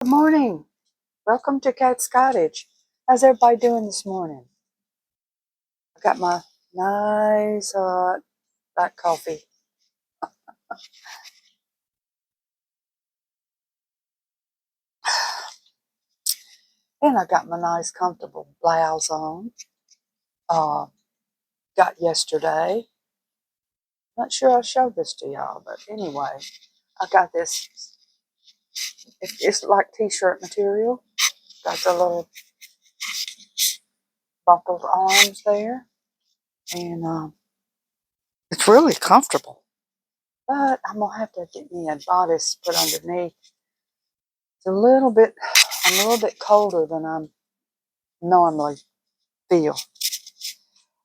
Good morning. Welcome to Cat's Cottage. How's everybody doing this morning? I got my nice hot black coffee. And I got my nice comfortable blouse on. Uh, got yesterday. Not sure I showed this to y'all, but anyway, I got this. It's like t-shirt material. Got the little buckled arms there. And it's really comfortable. But I'm going to have to get me a bodice put underneath. It's I'm a little bit colder than I'm normally feel.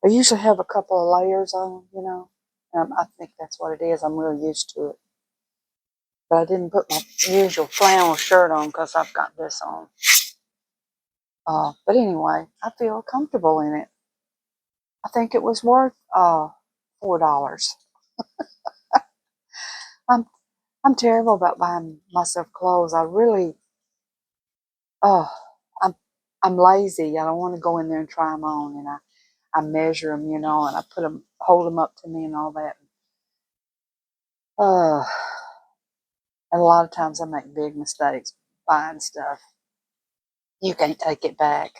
I usually have a couple of layers on. I think that's what it is. I'm really used to it. But I didn't put my usual flannel shirt on because I've got this on. But anyway, I feel comfortable in it. I think it was worth $4. I'm I'm terrible about buying myself clothes. I really uh I'm I'm lazy. I don't want to go in there and try them on, and I measure them, and I hold them up to me and all that. Uh, and a lot of times I make big mistakes buying stuff. You can't take it back.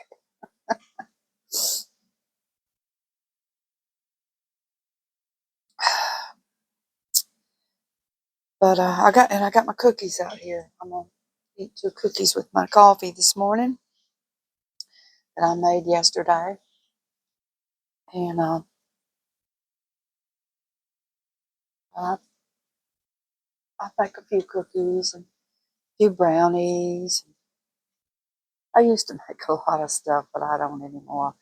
But I got my cookies out here. I'm gonna eat 2 cookies with my coffee this morning that I made yesterday, and I I make a few cookies and a few brownies. I used to make a lot of stuff, but I don't anymore.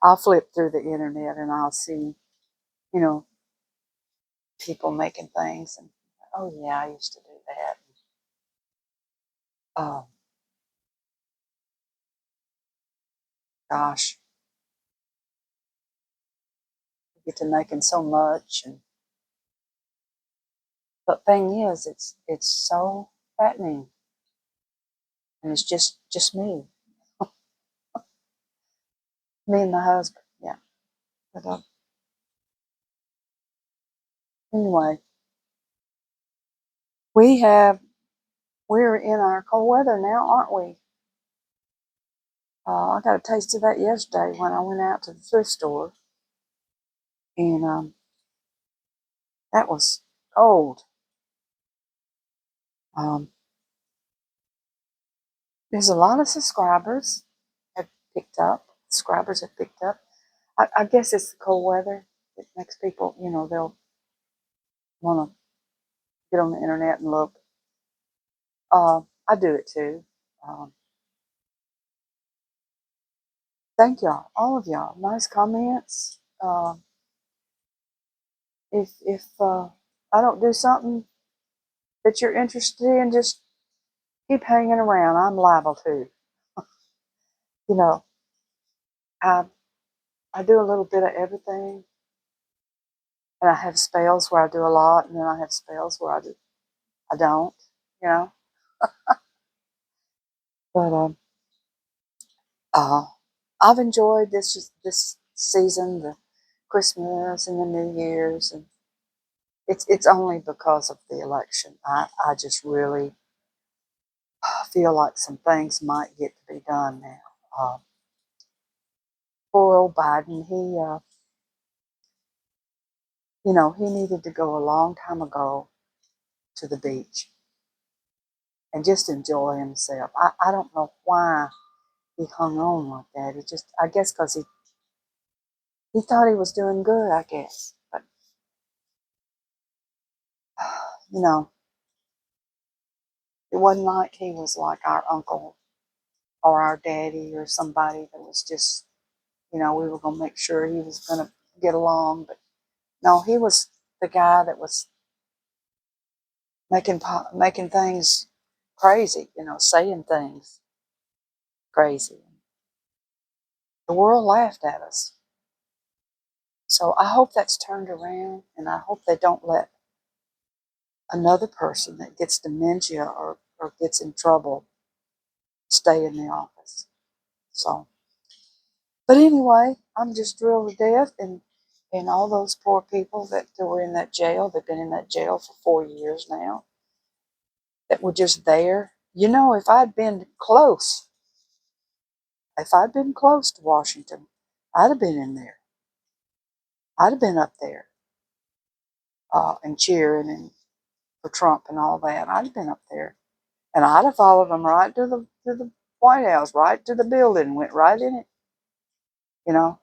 I'll flip through the internet and I'll see, you know, people making things, and oh yeah, I used to do that. Oh gosh, I get to making so much, and but thing is, it's so fattening, and it's just me and my husband. Yeah, but anyway, we have we're in our cold weather now, aren't we? I got a taste of that yesterday when I went out to the thrift store, and that was cold. Um, there's a lot of subscribers have picked up. Subscribers have picked up. I guess it's the cold weather. It makes people, they'll want to get on the internet and look. I do it too. Um, thank y'all, all of y'all. Nice comments. If I don't do something that you're interested in, just keep hanging around. I'm liable to. You know, I I do a little bit of everything, and I have spells where I do a lot, and then I have spells where I don't. You know, but uh, I've enjoyed this season, the Christmas and the New Year's, and it's only because of the election. I just really feel like some things might get to be done now. Poor old Biden, he needed to go a long time ago to the beach and just enjoy himself. I don't know why he hung on like that. I guess because he thought he was doing good, I guess. But, you know, it wasn't like he was like our uncle or our daddy or somebody that was just, we were going to make sure he was going to get along. But no, he was the guy that was making things crazy, saying things crazy. The world laughed at us. So I hope that's turned around, and I hope they don't let another person that gets dementia or gets in trouble stay in the office. So, but anyway, I'm just thrilled to death, and all those poor people that were in that jail, they've been in that jail for 4 years now, that were just there. You know, if I'd been close to Washington, I'd have been in there. I'd have been up there and cheering and for Trump and all that. I'd have been up there, and I'd have followed them right to the White House, right to the building, went right in it. You know,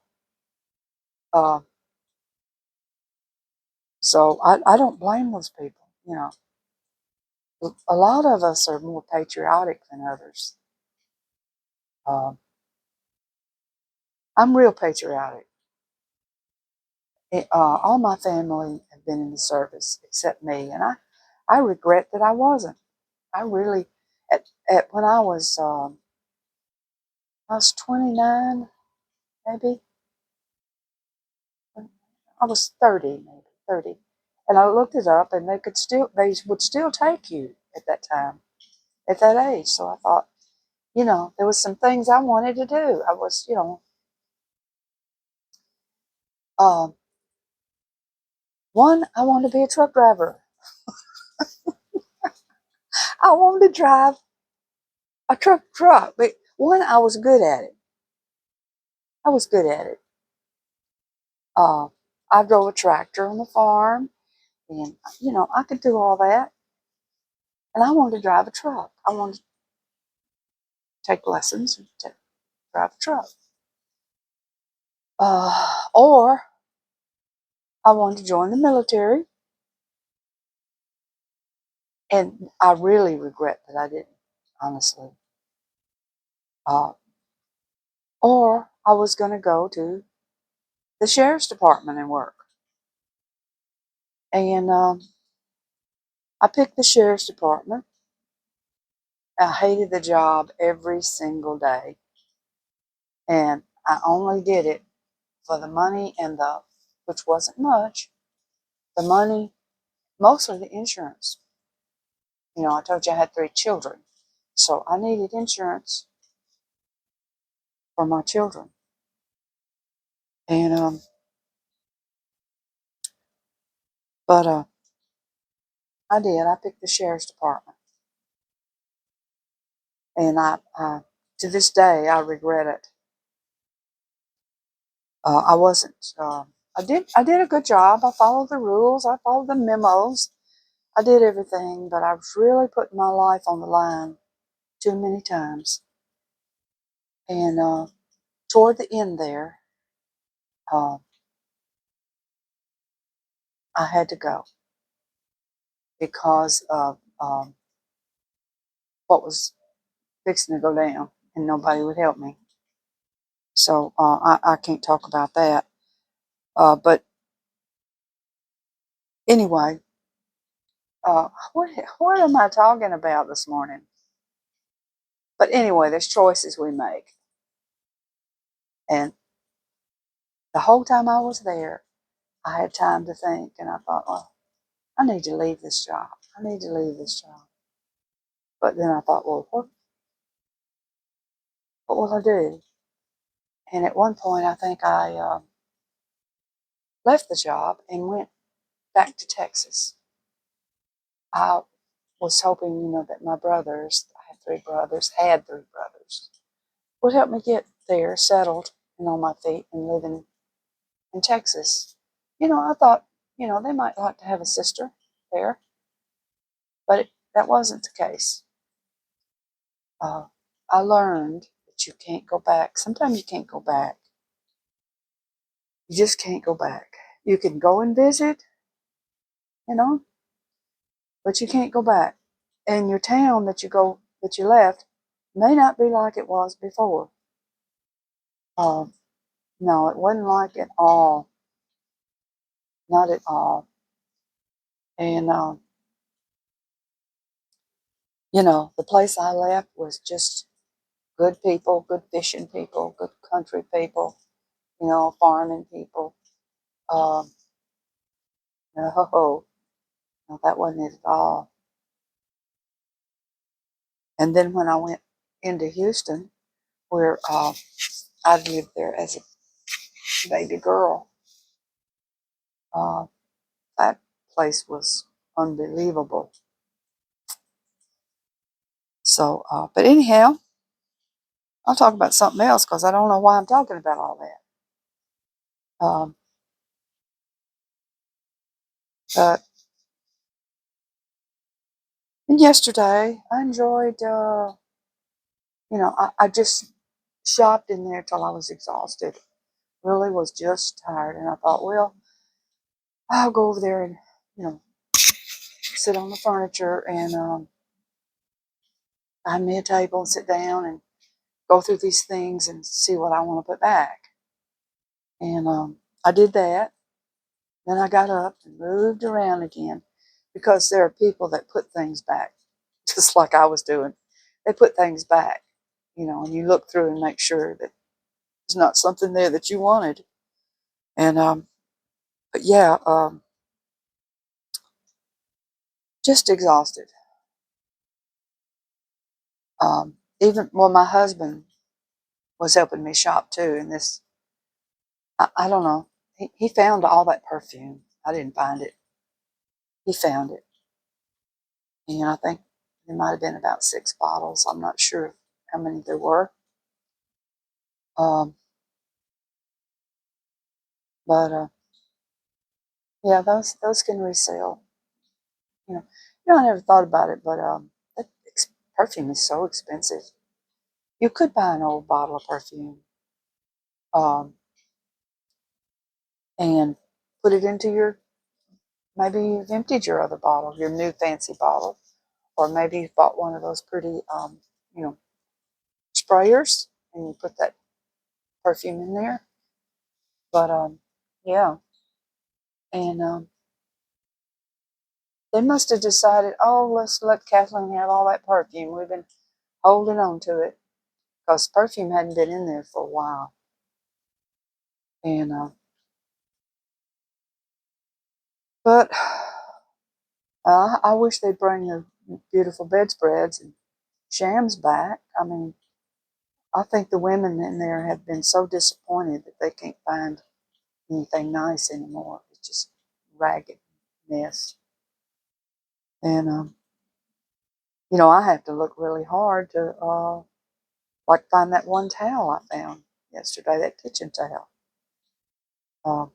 uh, so I don't blame those people. You know, a lot of us are more patriotic than others. Uh, I'm real patriotic. All my family have been in the service except me, and I regret that I wasn't. I really, at when I was 29, maybe I was 30, maybe 30, and I looked it up, and they would still take you at that time, at that age. So I thought, you know, there was some things I wanted to do. I was, you know, um, one, I wanted to be a truck driver. I wanted to drive a truck, but one, I was good at it. I was good at it. Uh, I drove a tractor on the farm, and you know I could do all that. And I wanted to drive a truck. I wanted to take lessons and drive a truck. Or I wanted to join the military, and I really regret that I didn't, honestly. Uh, or I was going to go to the sheriff's department and work, and I picked the sheriff's department. I hated the job every single day, and I only did it for the money and which wasn't much, the money, mostly the insurance. You know, I told you I had 3 children, so I needed insurance for my children. And, but I did. I picked the sheriff's department. And to this day, I regret it. I wasn't, I did a good job. I followed the rules. I followed the memos. I did everything, but I was really putting my life on the line too many times. And toward the end there, uh, I had to go because of what was fixing to go down, and nobody would help me. So I can't talk about that. But anyway, what am I talking about this morning? But anyway, there's choices we make. And the whole time I was there, I had time to think, and I thought, well, I need to leave this job. I need to leave this job. But then I thought, well, what will I do? And at one point, I think I left the job and went back to Texas. I was hoping, you know, that my brothers, I had 3 brothers, would help me get there, settled and on my feet and living in Texas. You know, I thought, you know, they might like to have a sister there, but that wasn't the case. Uh, I learned that you can't go back. Sometimes you can't go back. You just can't go back. You can go and visit, you know, but you can't go back. And your town that you left may not be like it was before. Uh, no, it wasn't like it all. Not at all. And you know, the place I left was just good people, good fishing people, good country people, you know, farming people. Um, no, no, that wasn't it at all. And then when I went into Houston, where I lived there as a baby girl. Uh, that place was unbelievable. So, but anyhow, I'll talk about something else because I don't know why I'm talking about all that. But and yesterday, I enjoyed, I just shopped in there till I was exhausted. Really was just tired. And I thought, well, I'll go over there and, you know, sit on the furniture and find me a table and sit down and go through these things and see what I want to put back. And I did that. Then I got up and moved around again because there are people that put things back, just like I was doing. They put things back, and you look through and make sure that there's not something there that you wanted. And but yeah, just exhausted. Even well, my husband was helping me shop too, and this I don't know. He found all that perfume. I didn't find it. He found it, and I think there might have been about 6 bottles. I'm not sure how many there were. Um, but yeah, those can resell. I never thought about it, but that perfume is so expensive. You could buy an old bottle of perfume, um, and put it into maybe you've emptied your other bottle, your new fancy bottle, or maybe you've bought one of those pretty, you know, sprayers, and you put that perfume in there. But yeah, and they must have decided, oh, let's let Kathleen have all that perfume. We've been holding on to it because perfume hadn't been in there for a while, and but I wish they'd bring the beautiful bedspreads and shams back. I mean, I think the women in there have been so disappointed that they can't find anything nice anymore. It's just ragged mess. And, I have to look really hard to, like, find that one towel I found yesterday, that kitchen towel. Uh,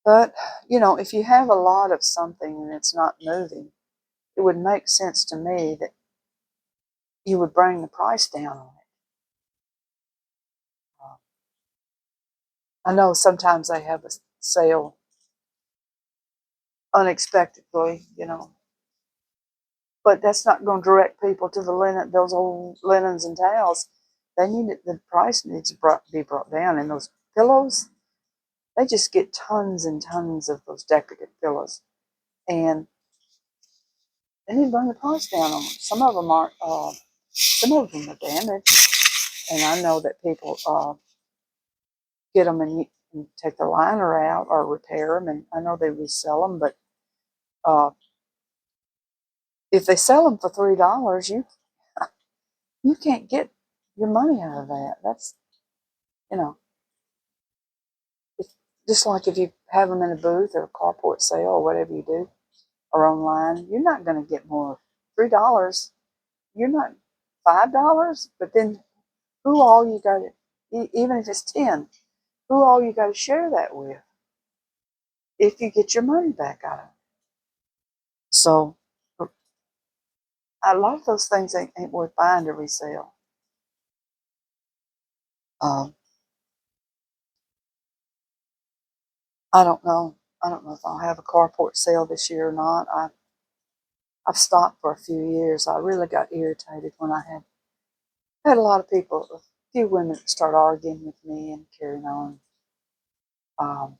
but, if you have a lot of something and it's not moving, it would make sense to me that you would bring the price down on it. Uh, I know sometimes they have a sale unexpectedly, but that's not going to direct people to those old linens and towels. The price needs to be brought down. And those pillows, they just get tons and tons of those decorative pillows, and they need to bring the price down on them. Some of them are damaged, and I know that people get them and take the liner out or repair them, and I know they resell them, but uh, if they sell them for $3, you can't get your money out of that. That's you know, it's just like if you have them in a booth or a carport sale or whatever you do, or online, you're not going to get more. $3, you're not $5, but then who all you got to, even if it's 10, who all you got to share that with if you get your money back out of it. So a lot of those things ain't worth buying to resell. Um, I don't know. I don't know if I'll have a carport sale this year or not. I've stopped for a few years. I really got irritated when I had a lot of people, a few women start arguing with me and carrying on. Um,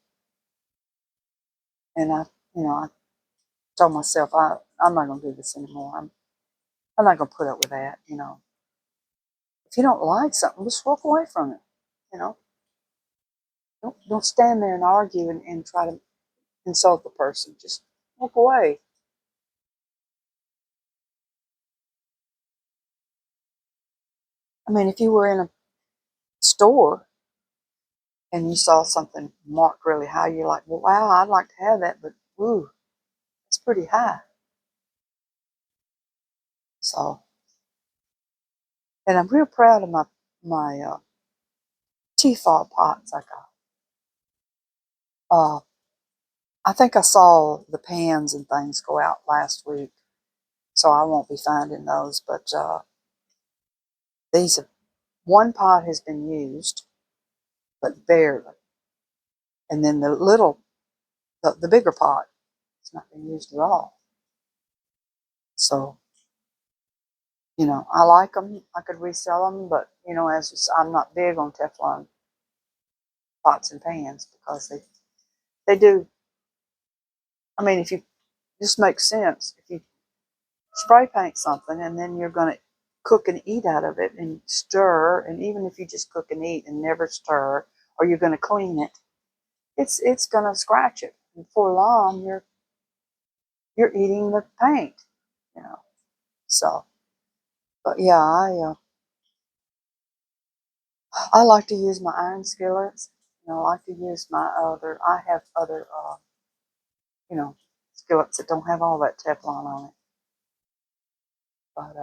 and I told myself I'm not going to do this anymore. I'm not going to put up with that. If you don't like something, just walk away from it. You know, don't stand there and argue and try to insult the person. Just walk away. I mean, if you were in a store and you saw something marked really high, you're like, well, wow, I'd like to have that, but ooh, it's pretty high. So, and I'm real proud of my Tefal pots I got. Uh, I think I saw the pans and things go out last week, so I won't be finding those. But these have, one pot has been used, but barely, and then the bigger pot, it's not been used at all. So I like them. I could resell them, but I'm not big on Teflon pots and pans because they do. I mean, if you just makes sense if you spray paint something and then you're going to cook and eat out of it and stir, and even if you just cook and eat and never stir, or you're going to clean it, it's going to scratch it. And before long, you're eating the paint, you know. So, but yeah, I like to use my iron skillets. I like to use my other. I have other, you know, skillets that don't have all that Teflon on it. But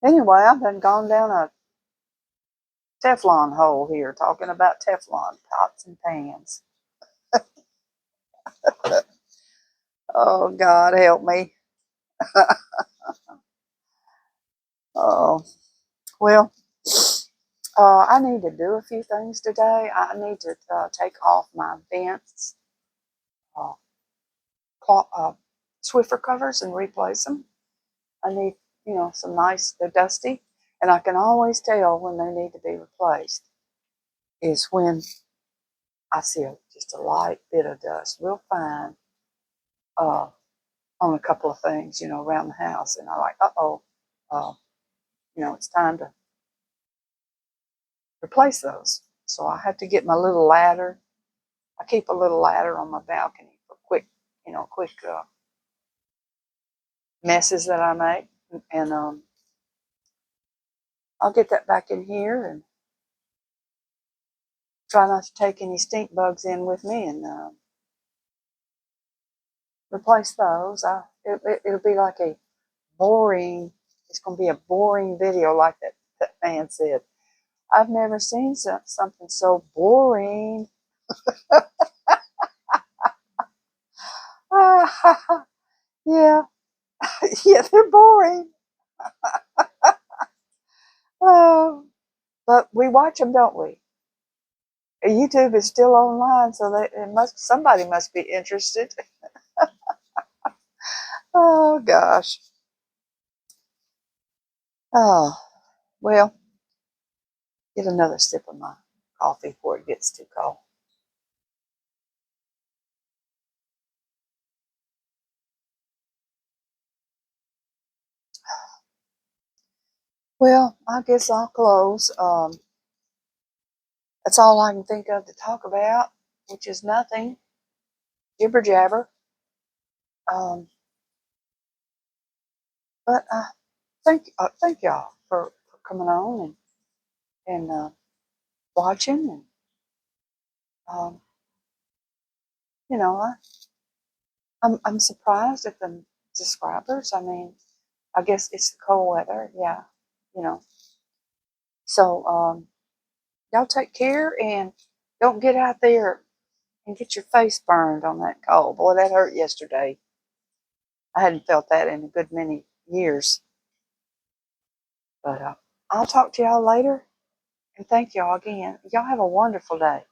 anyway, I've done gone down a Teflon hole here talking about Teflon pots and pans. Oh, God help me. Oh, well, I need to do a few things today. I need to take off my vents, uh, Swiffer covers and replace them. I need, some nice, they're dusty, and I can always tell when they need to be replaced is when I see just a light bit of dust, real fine, uh, on a couple of things, around the house. And I'm like, uh-oh, uh, it's time to replace those. So I have to get my little ladder. I keep a little ladder on my balcony for quick messes that I make. And I'll get that back in here and try not to take any stink bugs in with me and replace those. It'll be like it's going to be a boring video like that man said. I've never seen something so boring. Yeah, yeah, they're boring. Oh, but we watch them, don't we? YouTube is still online, so somebody must be interested. Oh gosh. Oh well, get another sip of my coffee before it gets too cold. Well, I guess I'll close. That's all I can think of to talk about, which is nothing. Jibber jabber. Um, but thank y'all for coming on and watching and um, you know I, I'm surprised at the subscribers. I mean, I guess it's the cold weather. Yeah, you know. So y'all take care and don't get out there and get your face burned on that coal. Boy, that hurt yesterday. I hadn't felt that in a good many years. But I'll talk to y'all later. And thank y'all again. Y'all have a wonderful day.